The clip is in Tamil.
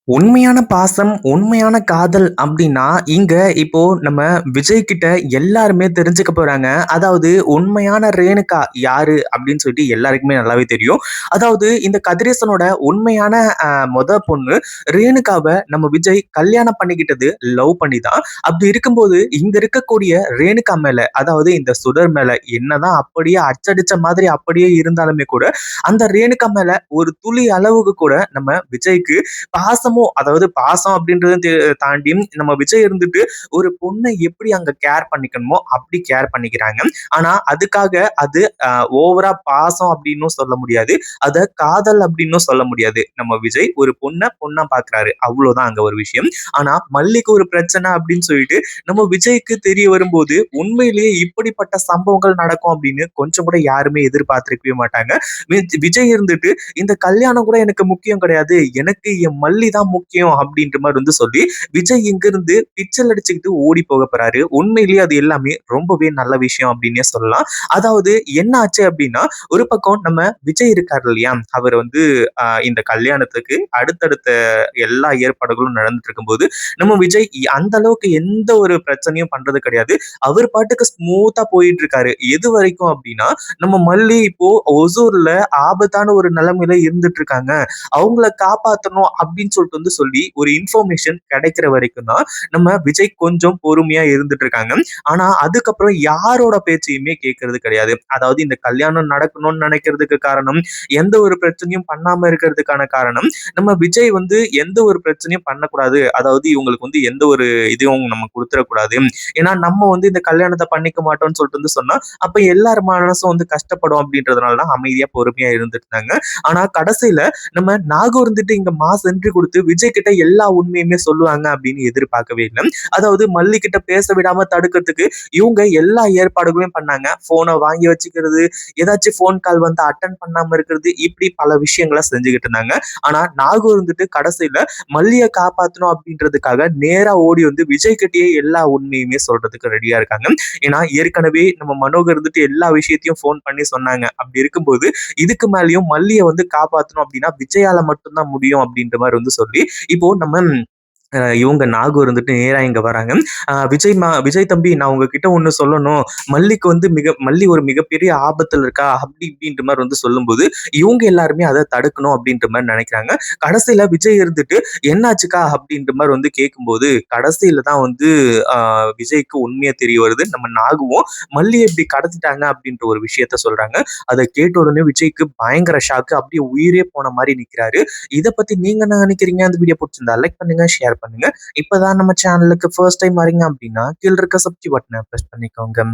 உண்மையான பாசம், உண்மையான காதல் அப்டின்னா, இங்க இப்போ நம்ம விஜய் கிட்ட எல்லாருமே தெரிஞ்சுக்க போறாங்க. அதாவது உண்மையான ரேணுகா யாரு அப்டின்னு சொல்லிட்டு எல்லாருக்குமே நல்லாவே தெரியும். அதாவது இந்த கதிரேசனோட உண்மையான மொத பொண்ணு ரேணுகாவ நம்ம விஜய் கல்யாணம் பண்ணிக்கிட்டது லவ் பண்ணி தான். அப்டி இருக்கும்போது இங்க இருக்கக்கூடிய ரேணுகா மேல, அதாவது இந்த சுடர் மேல என்னதான் அப்படியே அச்சடிச்ச மாதிரி அப்படியே இருந்தாலுமே கூட, அந்த ரேணுகா மேல ஒரு துளி அளவுக்கு கூட நம்ம விஜய்க்கு பாசமும் அதாவது பாசம் அப்படின்றத தாண்டி நம்ம விஜய் இருந்துட்டு ஒரு பொண்ணை எப்படி அங்க கேர் பண்ணிக்கணுமோ அப்படி கேர் பண்ணிக்கிறாங்க. ஆனா அதுக்காக அது ஓவரா பாசம் அப்படின்னும் சொல்ல முடியாது. அத காதல் அப்படின்னும் சொல்ல முடியாது. நம்ம விஜய் ஒரு பொண்ண பொண்ணா பாக்குறாரு, அவ்வளவுதான் அங்க ஒரு விஷயம். ஆனா மல்லிக்கு ஒரு பிரச்சனை அப்படின்னு சொல்லிட்டு நம்ம விஜய்க்கு தெரிய வரும்போது உண்மையிலேயே இப்படிப்பட்ட சம்பவங்கள் நடக்கும் அப்படின்னு கொஞ்சம் கூட யாருமே எதிர்பார்த்திருக்கவே மாட்டாங்க. விஜய் இருந்துட்டு இந்த கல்யாணம் கூட எனக்கு முக்கியம் கிடையாது, எனக்கு என் மல்லி தான் முக்கியம் அப்படின்ற மாதிரி சொல்லி விஜய் இங்கிருந்து பிச்சல் அடிச்சுக்கிட்டு ஓடி போக போறாரு. உண்மையிலேயே அது எல்லாமே ரொம்பவே நல்ல விஷயம் அப்படின்னே சொல்லலாம். அதாவது என்ன ஆச்சு அப்படின்னா, ஒரு பக்கம் நம்ம விஜய் இருக்காரு இல்லையா, அவர் இந்த கல்யாணத்துக்கு அடுத்தடுத்த எல்லா ஏற்பாடுகளும் நடந்துட்டு இருக்கும்போது நம்ம விஜய் அந்த அளவுக்கு எந்த ஒரு பிரச்சனையும் பண்றது கிடையாது. அவர் பாட்டுக்கு ஸ்மூத்தா போயிட்டு இருக்காரு. எது வரைக்கும் அப்படின்னா, நம்ம மல்லி இப்போ ஒசூர்ல ஆபத்தான ஒரு நிலைமையில இருந்துட்டு இருக்காங்க, அவங்கள காப்பாத்தணும் அப்படின்னு சொல்லிட்டு சொல்லி ஒரு இன்ஃபர்மேஷன் கிடைக்கிற வரைக்கும் தான் நம்ம விஜய் கொஞ்சம் பொறுமையா இருந்துட்டு இருக்காங்க. ஆனா அதுக்கப்புறம் யாரோட பேச்சையுமே கேட்கறது கிடையாது. அதாவது இந்த கல்யாணம் நடக்கணும்னு நினைக்கிறதுக்கு காரணம், எந்த ஒரு பிரச்சனையும் பண்ணாம இருக்கிறதுக்கான காரணம், நம்ம விஜய் எந்த ஒரு பிரச்சனையும் பண்ணக்கூடாது, அதாவது இவங்களுக்கு எந்த ஒரு இதையும் நம்ம கொடுத்துடக்கூடாது, ஏன்னா நம்ம இந்த கல்யாணத்தை பண்ணிக்க மாட்டோம்னு சொல்லிட்டு சொன்னா அப்ப எல்லார் மனசும் கஷ்டப்படும் அப்படின்றதுனால தான் அமைதியா பொறுமையா இருந்துட்டு இருந்தாங்க. ஆனா கடைசியில நம்ம நாகம் இங்க மாஸ் என்ட்ரி கொடுத்து விஜய் கிட்ட எல்லா உண்மையுமே சொல்லுவாங்க அப்படின்னு எதிர்பார்க்கவே இல்லை. அதாவது மல்லி கிட்ட பேச விடாம தடுக்கிறதுக்கு இவங்க எல்லா ஏற்பாடுகளையும் பண்ணாங்க. போனை வாங்கி வச்சுக்கிறது, ஏதாச்சும் போன் கால் அட்டன் பண்ணாம இருக்கிறது, இப்படி பல விஷயங்களை செஞ்சுக்கிட்டு இருந்தாங்க. ஆனா நாகு கடைசியில மல்லியை காப்பாத்தணும் அப்படின்றதுக்காக நேரா ஓடி விஜய் கிட்டயே எல்லா உண்மையுமே சொல்றதுக்கு ரெடியா இருக்காங்க. ஏன்னா ஏற்கனவே நம்ம மனோகர் எல்லா விஷயத்தையும் போன் பண்ணி சொன்னாங்க. அப்படி இருக்கும்போது இதுக்கு மேலயும் மல்லியை காப்பாத்தணும் அப்படின்னா விஜயால மட்டும்தான் முடியும் அப்படின்ற மாதிரி சொல்லி இப்போ நம்ம இவங்க நாகு நேரா இங்க வராங்க. விஜய் தம்பி, நான் உங்ககிட்ட ஒண்ணு சொல்லணும். மல்லிக்கு மல்லி ஒரு மிகப்பெரிய ஆபத்துல இருக்கா அப்படி இப்படின்ற மாதிரி சொல்லும்போது இவங்க எல்லாருமே அதை தடுக்கணும் அப்படின்ற மாதிரி நினைக்கிறாங்க. கடைசியில விஜய் என்னாச்சுக்கா அப்படின்ற மாதிரி கேட்கும்போது கடைசியில தான் விஜய்க்கு உண்மையா தெரிய வருது. நம்ம நாகுவும் மல்லியை இப்படி கடத்திட்டாங்க அப்படின்ற ஒரு விஷயத்த சொல்றாங்க. அதை கேட்ட உடனே விஜய்க்கு பயங்கர ஷாக்கு, அப்படியே உயிரே போன மாதிரி நிக்கிறாரு. இதை பத்தி நீங்க என்ன நினைக்கிறீங்க? அந்த வீடியோ பிடிச்சிருந்தா லைக் பண்ணுங்க, ஷேர் பண்ணுங்க. இப்பதான் நம்ம சேனலுக்கு ஃபர்ஸ்ட் டைம் வரீங்க அப்படின்னா கீழ இருக்க சப்ஸ்கிரைப் பட்டனை பிரஸ் பண்ணிக்கோங்க.